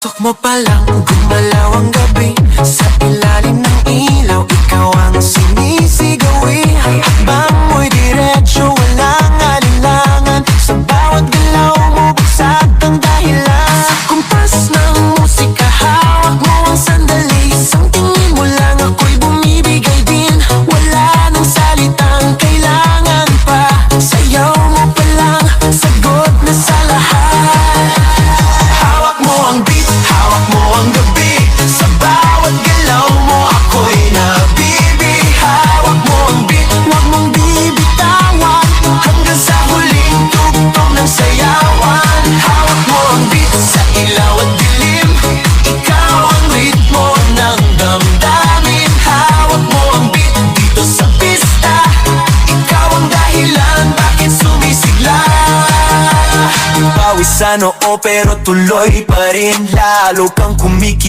Tok mo palang gumalaw ang gabi. Sa ilalim ng ilaw, ikaw ang sinisigawi. Hakbang mo'y diretsyo, walang alinlangan. Sa bawat galaw mo, bagsak ang dahilan. Sa kumpas ng musika, hawak mo ang sandali. Isang tingin mo lang, ako'y bumibigay din. Wala nang salitang kailangan pa. Sayaw mo palang, sagot na sa lahat. Hawak mo ang beat, hawak mo ang gabi. Sa bawat galaw mo, ako'y nabibi. Hawak mo ang beat, huwag mong bibitawan. Hanggang sa huling tugtog ng sayawan. Hawak mo ang beat, sa ilaw at dilim. Ikaw ang ritmo ng damdamin. Hawak mo ang beat, dito sa pista. Ikaw ang dahilan, bakit sumisigla. Pawis sa noo pero tuloy pa rin. Lalo kang kumiki